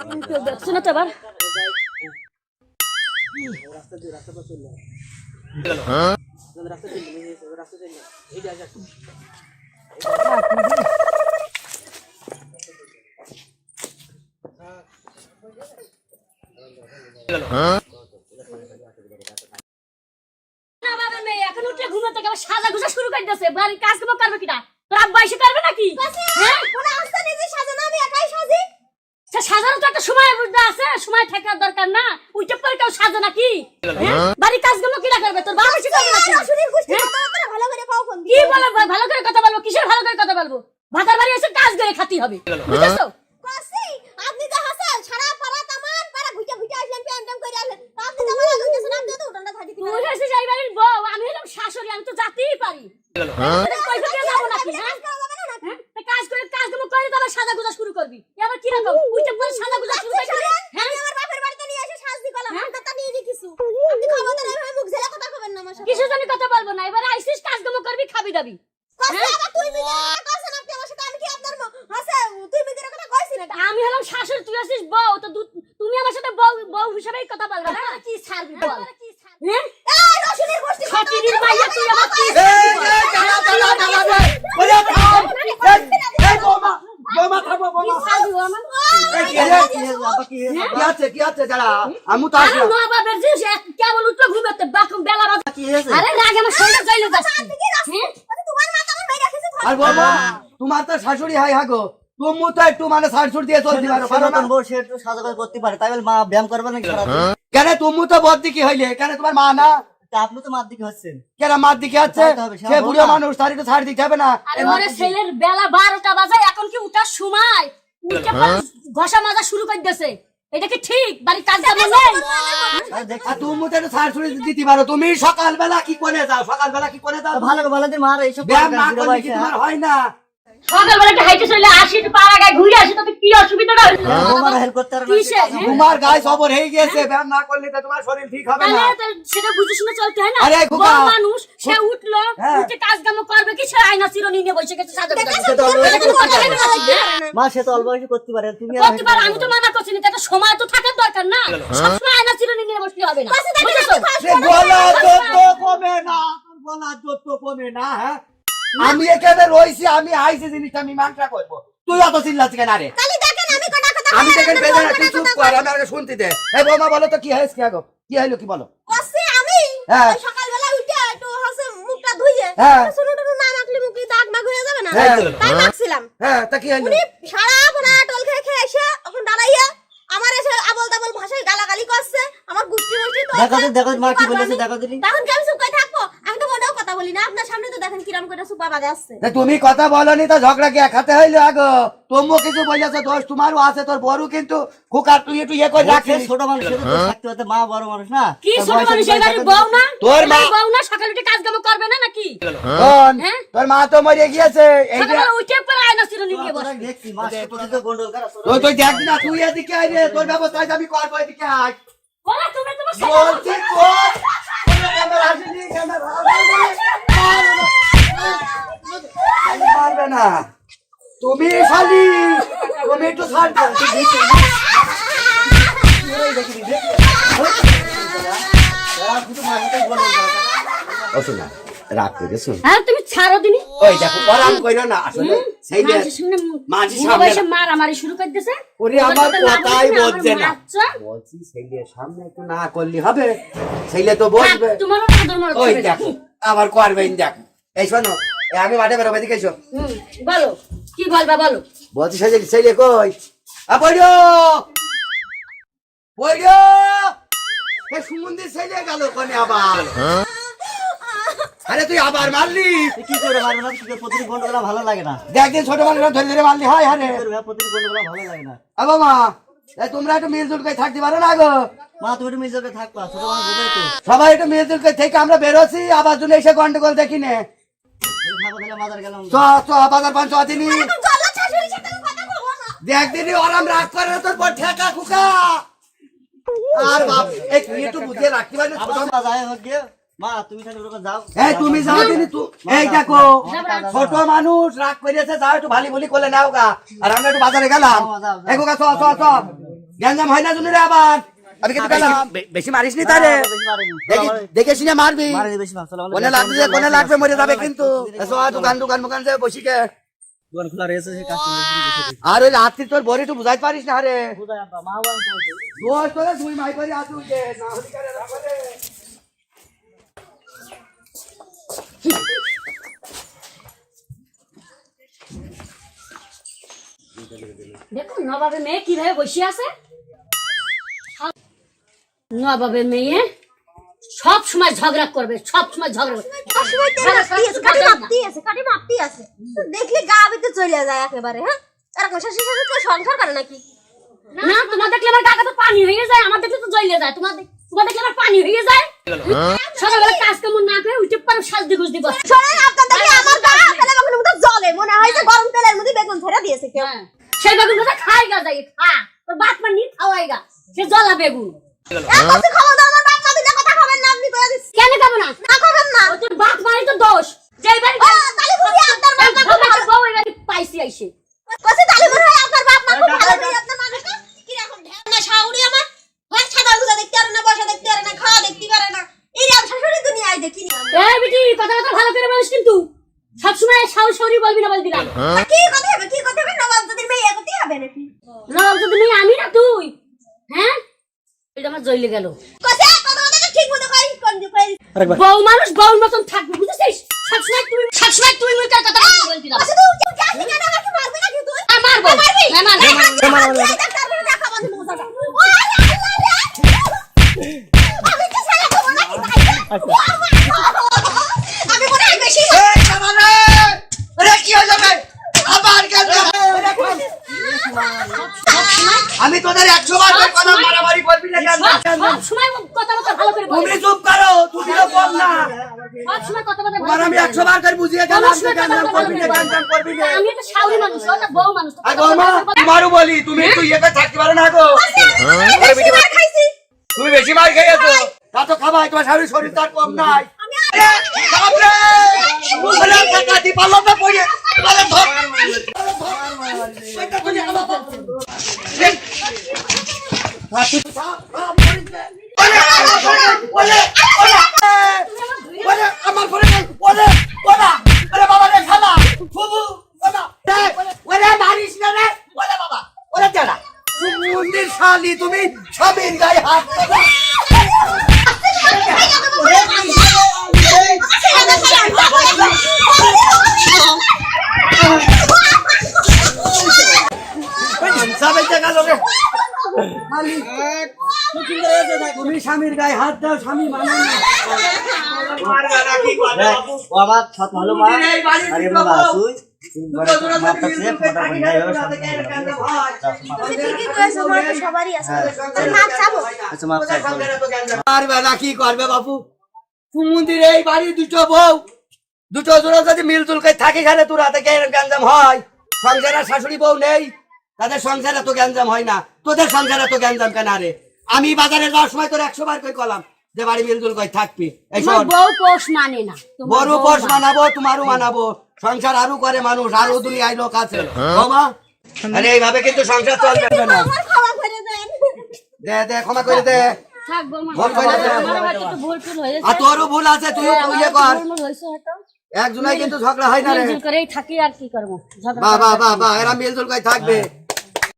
শোনো তো এবার এখন উঠলে ঘুমাতে গেলে সাজা গুজা শুরু করে দিয়েছে বাড়ির কাজ কাম করবে কিনা তোর আব্বা এসে করবে নাকি হ্যাঁ কোন আস্তে নিজে সাজানো আমি একাই সাজি সাজানো তো একটা সময় আছে সময় থাকার দরকার না উইটা পরে কেউ সাজে নাকি বাড়ির কাজগুলো কিনা করবে তোর বাবা এসে করবে নাকি শুনির গোষ্ঠী কথা ভালো করে কও কোন কি বলে ভালো করে কথা বলবো কিসের ভালো করে কথা বলবো ভাতার বাড়ি এসে কাজ করে খাতি হবে বুঝছো কাসি আপনি তো হাসাল সারা পাড়া কামান পাড়া ঘুইটা ঘুইটা আসলেন প্যান্টাম করে আসলেন আপনি তো মারা গইতেছেন আপনি তো উঠানটা থাকি তুই এসে যাই বাড়ির বউ আমি হলাম শাশুড়ি আমি তো যেতেই পারি কইতে দিয়ে যাব নাকি হ্যাঁ কাজ করে কাজগুলো করে তো আবার সাজা গুজা শুরু করবি এবার কি রকম উইটা পরে সাজা গুজা শুরু করবি হ্যাঁ আমি আমার বাপের বাড়িতে নিয়ে এসে সাজ দি গেলাম কথা নিয়ে দি কিছু আপনি খবরদার এভাবে মুখ ঝেলা কথা কবেন না আমার সাথে কিছু জানি কথা বলবো না এবার আইছিস কাজগুলো করবি খাবি দাবি তুই বিদের কথা আপনি আমার সাথে আমি কি আপনার হাসে তুই বিদের কথা কইছিস না আমি হলাম শাশুড়ি তুই আছিস বউ তো তুমি আমার সাথে বউ হিসেবেই কথা বলবে না কি ছাড়বি বল হ্যাঁ এই রশিদের গোষ্ঠী খাতির মাইয়া তুই আমার কি তোমার তো শাশুড়ি হাই হাগো তুমি তো একটু মানে শাশুড়ি দিয়ে চলতে পারো সে একটু সাজা করতে পারে তাই বলে মা ব্যায়াম করবে নাকি কেন তুমি তো বদ দিকে হইলে কেন তোমার মা না আপনি তো মার দিকে হচ্ছেন কেন মার দিকে আছে সে বুড়ো মানুষ তার একটু ছাড় দিতে হবে না আরে ছেলের বেলা 12টা বাজে এখন কি উঠার সময় উঠে ঘষা মাজা শুরু করে দিয়েছে এটা কি ঠিক বাড়ির কাজ কাম নেই তুমি তো শাশুড়ি দিতে পারো তুমি সকালবেলা কি করে যাও সকালবেলা কি করে যাও ভালো ভালো দিন মার এইসব ব্যায়াম না করলে কি তোমার হয় না সকালবেলা একটা হাইটে চলে আসি তো পাড়া গায়ে ঘুরে আসি তো কি অসুবিধাটা হইছে তোমার হেল্প করতে পারবে তোমার গায়ে সবর হয়ে গেছে ব্যায়াম না করলে তো তোমার শরীর ঠিক হবে না সেটা বুঝে শুনে চলতে হয় না আরে খোকা মানুষ সে উঠলো উঠে কাজ কাম করবে কি সে আয়না চিরনি নিয়ে বসে গেছে সাজা মা সে তো অল্প বয়সে করতে পারে তুমি করতে পারো আমি তো মানা করছি না একটা সময় তো থাকার দরকার না সব সময় আয়না চিরনি নিয়ে বসলে হবে না গলা যত কমে না তোর গলা যত কমে না হ্যাঁ আমি এখানে রইছি আমি আইছি জিনিসটা মীমাংসা করব তুই অত চিল্লাছিস কেন রে খালি দেখেন আমি কথা কথা আমি দেখেন বেজার তুই চুপ কর আমি আগে শুনতে দে এই বৌমা বলো তো কি হয়েছে কি আগো কি হইলো কি বলো কসে আমি সকালবেলা উঠে একটু হাসে মুখটা ধুইয়ে শুনো তো না মাখলে মুখে দাগ মাগ হয়ে যাবে না তাই মাখছিলাম হ্যাঁ তা কি হইলো উনি সারা পোনা টল খেয়ে খেয়ে এসে এখন দাঁড়াইয়া আমার এসে আবল তাবল ভাষায় গালাগালি করছে আমার গুষ্টি মুষ্টি তো দেখো মা কি বলেছে দেখো দিলি তখন কেমন চুপ করে থাকবো আমি তো মোটেও কথা বলি না আপনার সামনে তো দেখেন কিরম করে সুপা বাজে আসছে তুমি কথা বলনি তো ঝগড়া কি এক হাতে হইলো আগো তুমিও কিছু বলেছো দোষ তোমারও আছে তোর বড় কিন্তু খুকা তুই একটু ইয়ে করে রাখিস ছোট মানুষ থাকতে হতে মা বড় মানুষ না কি ছোট মানুষ এই বাড়ির বউ না তোর মা বউ না সকালে উঠে কাজ কাম করবে না নাকি কোন তোর মা তো মরে গিয়েছে এই যে সকালে উঠে পরে আয়না চিরনি নিয়ে বসে দেখছি মা প্রতিদিন গন্ডল করা তুই দেখ না তুই এদিকে আয় রে তোর ব্যবস্থা আমি করবো এদিকে আয় বলা তুমি তোমার বলছি কর ক্যামেরা আসেনি ক্যামেরা মারবে না তুমি শালি তুমি একটু ছাড় দাও অসুনা রাগ করেছো হ্যাঁ তুমি ছাড়ো দিনি ওই দেখো বলাম কইরো না আসলে সেই মাঝি সামনে মারামারি শুরু করে দিয়েছে ওরে আমার কথাই বলছে না বলছি সেইলে সামনে একটু না করলি হবে সেইলে তো বলবে তোমার ওই দেখো আবার করবেন দেখো এই শোনো আমি মাঠে বেরোবো এদিকে এসো বলো কি বলবা বলো বলছি সেইলে কই পড়ো পড়ো এ সুমন্দির সেইলে গেল কোনে আবার আরে তুই আবার মারলি কি করে মারবে না কি করে প্রতিদিন গন্ডল করা ভালো লাগে না দেখদিন ছোট মানুষ ধরে ধরে মারলি হয় আরে প্রতিদিন গন্ডল করা ভালো লাগে না আবা মা তোমরা একটু মিলজুল করে থাকতে পারো না গো মা তুমি একটু মিল যাবে থাকবা ছোট মানুষ বোঝাই তো সবাই একটু মিলজুল করে থেকে আমরা বেরোছি আবার জন্য এসে গন্ডগোল দেখি নে বাজার গেলাম বাজার পাঁচ দিনই দেখদিনই ওরাম রাগ করে তোর পর ঠেকা খুকা আর বাপ একটু বুঝিয়ে রাখতে পারলে মা তুমি তাহলে ওরকম যাও এই তুমি যাও দিনি তুই এই দেখো ছোট মানুষ রাগ করেছে যাও একটু ভালি বলি করলে নাও গা আর আমরা একটু বাজারে গেলাম এই গো চল চল চল গ্যাঞ্জাম হয় না জুনি রে আবার আমি কিন্তু গেলাম বেশি মারিস নি তারে দেখে শুনে মারবি মারেনি বেশি ভাগ চলো কোনে লাগবে মরে যাবে কিন্তু এসো দোকান যে বসিকে দোকান খোলা রয়েছে সেই কাস্টমার আর ওই রাত্রি তোর বড়ি একটু বুঝাইতে পারিস না রে বুঝাই আব্বা মা বাবা দোষ তোরে তুই মাই করি আসু যে না হলি করে রাখলে দেখো নবাবের মেয়ে কিভাবে বসে আছে। নবাবের মেয়ে সব সময় ঝগড়া করবে, সব সময় ঝগড়া করবে। দেখলে গা ভিতরে চলে যায় একেবারে। হ্যাঁ, এরকম শাশুড়ি শাশুড়ি তো সংসার করে নাকি? না তোমার দেখলে আমার গাটা তো পানি হয়ে যায়, আমার দেখলে তো জ্বলে যায়। তোমার দেখলে আমার পানি হয়ে যায়। সকালবেলা কাজ কাম না করে উঠে পারো সাজদি গুজদি বস। শোনেন, আপনার দেখলে আমার গা ফেলে বেগুনের মতো জ্বলে, মনে হয় যে গরম তেলের মধ্যে বেগুন ছেড়ে দিয়েছে কেউ। সেই বেগুন কথা খাই গা যাই খা, তোর বাপ মা নি খাওয়াই গা, সে জ্বলা বেগুন। এত খাওয়া দাওয়া আমার বাপ মা দিলে কথা খাবেন না, আপনি কয়ে দিচ্ছেন। কেন খাবো না? না খাবেন না। ও তোর বাপ মারই তো দোষ। যেই বাড়ি তাহলে বুঝি আপনার বাপ মা খুব ভালো। বউ এই বাড়ি পাইছি আইছে। কইছে তাহলে মনে হয় আপনার বাপ মা খুব ভালো, বুঝি আপনার মানুষটা কি রকম ঢেউনা শাউরি আমার। হয় সাদা গুজা দেখতে পারে না, বসা দেখতে পারে না, খাওয়া দেখতে পারে না। এইরকম শাশুড়ি দুনিয়ায় দেখিনি আমি। এই বিটি কথা ভালো করে বলিস কিন্তু সবসময় শাশুড়ি বলবি না বল দিলাম। তা কি কথা হবে, কি কথা হবে? নবাব যদি মেয়ে একটি হবে নাকি? নবাব যদি মেয়ে আমি না তুই, হ্যাঁ এটা আমার জ্বলে গেল। কইছে কথা কথা ঠিক মতো কই কোন কই। বউ মানুষ বউর মতন থাকবে, বুঝেছিস? সবসময় তুই মুই কার কথা বল দিলাম। কইছে তুই জানি কেন আমাকে মারবি নাকি তুই? মারবো মারবি? না না দেখা বন্ধ মজাটা। ও আল্লাহ রে! আমি তো সারা খবর নাকি ভাই। আমি মনে হয় বেশি এই জামানে আরে কি হয়ে যাবে আবার গ্যাঞ্জাম আমি তোদের 100 বার কথা মারামারি করবি না সবসময় কথা ভালো করে বল। তুমি চুপ করো তুমিও বল না সবসময় কথা ভালো তোমার আমি 100 বার করে বুঝিয়ে গেলাম যে গ্যাঞ্জাম করবি না আমি তো শাশুড়ি মানুষ, ওটা বউ মানুষ। আর বৌমা তোমারও বলি তুমি তো ইয়ে করে থাকতে পারো না গো আরে বেটি মার খাইছি। তুমি বেশি মার খেয়েছো তা তো খাবাই তোমার শাশুড়ি শরীর তার কম নাই আরে বাপ রে বলে টাকা দি পারলো না পড়ে বলে ধর এটা তুই আমার আমার পরে ওরে ওরা আরে বাবা রে খালা ফুবু ওরা ওরে মারিস না রে ওরে বাবা ওরে তেরা মন্দির শালি তুমি স্বামীর গায়ে হাত তুমি স্বামীর গায়ে হাত দাও স্বামী মানে ও আমার সৎ ভালো মা আরে বাবা তুই মাপটা সে ফটা বন্ধ হয়ে তুমি ঠিকই কইছো, মা তো সবারই আছে। মাপ চাবো। আচ্ছা মাপ চাই আর বেলা কি করবে বাপু মন্দিরে এই বাড়ি দুটো জোড়া যদি মিলজুল করে থাকে খালে তোর হাতে গ্যাঞ্জাম হয় সংসারে শাশুড়ি বউ নেই তাদের সংসারে তো গ্যাঞ্জাম হয় না তোদের সংসারে তো গ্যাঞ্জাম কেন রে আমি বাজারে যাওয়ার সময় তোর 100 বার করে কলাম যে বাড়ি মিলজুল করে থাকবি এই তোমার বউ পোষ মানে না, তোমার বড় বউ বস মানে। মানাবো তোমারও মানাবো সংসার আরো করে মানুষ আরো দুনিয়ায় লোক আছে বাবা আরে এইভাবে কিন্তু সংসার চলবে না আমার খাওয়া করে দেন। দে ক্ষমা করে দে থাক বৌমা, ভুল করে দে। আমার হয়তো একটু ভুল টুল হয়েছে। আর তোরও ভুল আছে তুইও আমার ইয়ে একটু কর ভুল হয়েছে হয়তো। একজনাই কিন্তু ঝগড়া হয় না রে মিলজুল করেই থাকি আর কি করবো, ঝগড়া বাহ করে বাহ বাহ বাহ এরা মিলজুল করে থাকবে